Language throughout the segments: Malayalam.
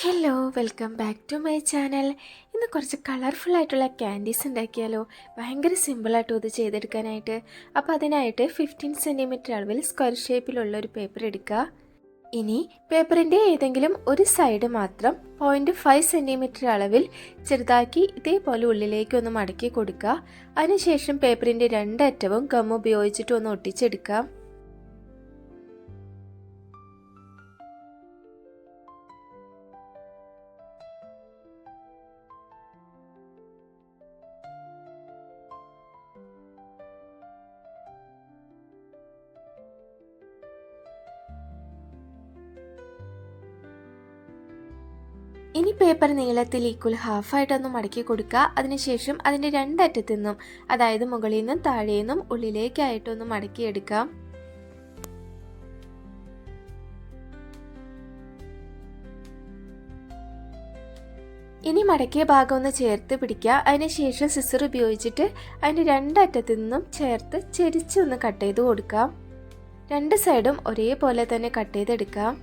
Hello welcome back to my channel. ഇന്ന് കുറച്ച് കളർഫുൾ ആയിട്ടുള്ള ക്യാൻഡീസ് ഉണ്ടാക്കിയാലോ. ഭയങ്കര സിമ്പിളായിട്ടോ ഇത് ചെയ്തെടുക്കാനായിട്ട്. അപ്പോൾ അതിനായിട്ട് 15 സെൻറ്റിമീറ്റർ അളവിൽ സ്ക്വയർ ഷേപ്പിലുള്ള ഒരു പേപ്പർ എടുക്കുക. ഇനി പേപ്പറിൻ്റെ ഏതെങ്കിലും ഒരു സൈഡ് മാത്രം 0.5 സെൻറ്റിമീറ്റർ അളവിൽ ചെറുതാക്കി ഇതേപോലെ ഉള്ളിലേക്ക് ഒന്ന് മടക്കി കൊടുക്കുക. അതിനുശേഷം പേപ്പറിൻ്റെ രണ്ടറ്റവും ഗം ഉപയോഗിച്ചിട്ട് ഒന്ന് ഒട്ടിച്ചെടുക്കാം. ഇനി പേപ്പർ നീളത്തിൽ ഈക്വൽ ഹാഫായിട്ടൊന്ന് മടക്കി കൊടുക്കുക. അതിനുശേഷം അതിൻ്റെ രണ്ടറ്റത്തു നിന്നും, അതായത് മുകളിൽ നിന്നും താഴെ നിന്നും ഉള്ളിലേക്കായിട്ടൊന്ന് മടക്കിയെടുക്കാം. ഇനി മടക്കിയ ഭാഗം ഒന്ന് ചേർത്ത് പിടിക്കുക. അതിനുശേഷം സിസർ ഉപയോഗിച്ചിട്ട് അതിൻ്റെ രണ്ടറ്റത്തു നിന്നും ചേർത്ത് ചെരിച്ചൊന്ന് കട്ട് ചെയ്ത് കൊടുക്കാം. രണ്ട് സൈഡും ഒരേപോലെ തന്നെ കട്ട് ചെയ്തെടുക്കാം.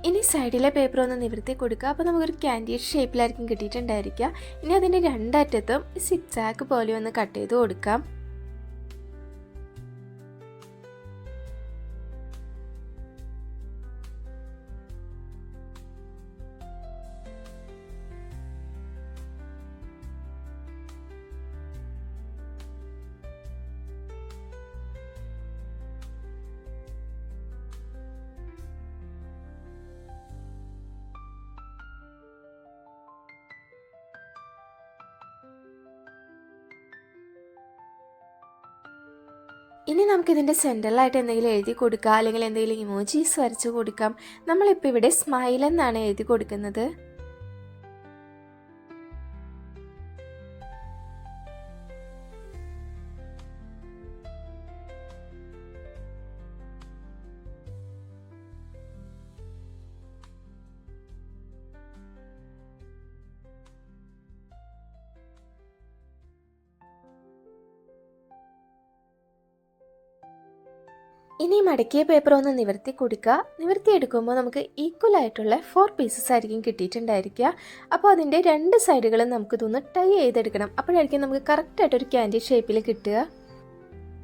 ഇനി സൈഡിലെ പേപ്പർ ഒന്ന് നിവർത്തി കൊടുക്കുക. അപ്പോൾ നമുക്കൊരു ക്യാൻഡി ഷേപ്പിലായിരിക്കും കിട്ടിയിട്ടുണ്ടായിരിക്കുക. ഇനി അതിൻ്റെ രണ്ടറ്റത്തും സിക്സാക്ക് പോലെ ഒന്ന് കട്ട് ചെയ്ത് കൊടുക്കാം. ഇനി നമുക്കിതിൻ്റെ സെൻറ്ററിലായിട്ട് എന്തെങ്കിലും എഴുതി കൊടുക്കാം, അല്ലെങ്കിൽ എന്തെങ്കിലും ഇമോജീസ് വരച്ച് കൊടുക്കാം. നമ്മളിപ്പോൾ ഇവിടെ സ്മൈൽ എന്നാണ് എഴുതി കൊടുക്കുന്നത്. ഇനി മടക്കിയ പേപ്പർ ഒന്ന് നിവർത്തി കൊടുക്കുക. നിവർത്തിയെടുക്കുമ്പോൾ നമുക്ക് ഈക്വൽ ആയിട്ടുള്ള 4 പീസസ് ആയിരിക്കും കിട്ടിയിട്ടുണ്ടായിരിക്കുക. അപ്പോൾ അതിൻ്റെ രണ്ട് സൈഡുകളും നമുക്കിതൊന്ന് ടൈ ചെയ്തെടുക്കണം. അപ്പോഴായിരിക്കും നമുക്ക് കറക്റ്റായിട്ടൊരു ക്യാൻഡി ഷേപ്പിൽ കിട്ടുക.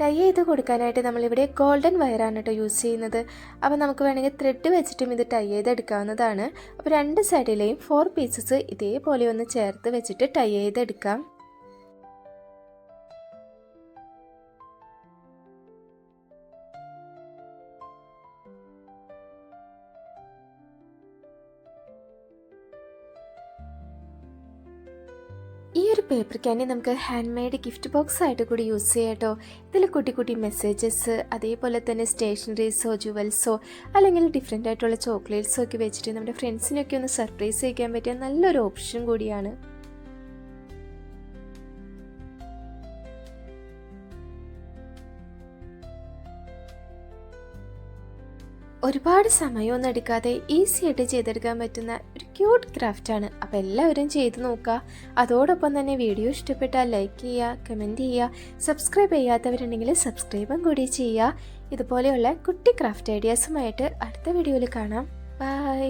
ടൈ ചെയ്ത് കൊടുക്കാനായിട്ട് നമ്മളിവിടെ ഗോൾഡൻ വയറാണ് കേട്ടോ യൂസ് ചെയ്യുന്നത്. അപ്പോൾ നമുക്ക് വേണമെങ്കിൽ ത്രെഡ് വെച്ചിട്ടും ഇത് ടൈ ചെയ്തെടുക്കാവുന്നതാണ്. അപ്പോൾ രണ്ട് സൈഡിലെയും 4 പീസസ് ഇതേപോലെ ഒന്ന് ചേർത്ത് വെച്ചിട്ട് ടൈ ചെയ്തെടുക്കാം. ഈ ഒരു പേപ്പർ ക്യാൻഡി നമുക്ക് ഹാൻഡ് മെയ്ഡ് ഗിഫ്റ്റ് ബോക്സ് ആയിട്ട് കൂടി യൂസ് ചെയ്യാം കേട്ടോ. ഇതിൽ കുട്ടി കുട്ടി മെസ്സേജസ്, അതേപോലെ തന്നെ സ്റ്റേഷനറീസോ ജുവൽസോ അല്ലെങ്കിൽ ഡിഫറെൻ്റ് ആയിട്ടുള്ള ചോക്ലേറ്റ്സോ ഒക്കെ വെച്ചിട്ട് നമ്മുടെ ഫ്രണ്ട്സിനൊക്കെ ഒന്ന് സർപ്രൈസ് ചെയ്യാൻ പറ്റിയ നല്ലൊരു ഓപ്ഷൻ കൂടിയാണ്. ഒരുപാട് സമയമൊന്നും എടുക്കാതെ ഈസി ആയിട്ട് ചെയ്തെടുക്കാൻ പറ്റുന്ന ഒരു ക്യൂട്ട് ക്രാഫ്റ്റാണ്. അപ്പോൾ എല്ലാവരും ചെയ്ത് നോക്കുക. അതോടൊപ്പം തന്നെ വീഡിയോ ഇഷ്ടപ്പെട്ടാൽ ലൈക്ക് ചെയ്യുക, കമൻറ്റ് ചെയ്യുക. സബ്സ്ക്രൈബ് ചെയ്യാത്തവരുണ്ടെങ്കിൽ സബ്സ്ക്രൈബും കൂടി ചെയ്യുക. ഇതുപോലെയുള്ള കുട്ടി ക്രാഫ്റ്റ് ഐഡിയാസുമായിട്ട് അടുത്ത വീഡിയോയിൽ കാണാം. ബൈ.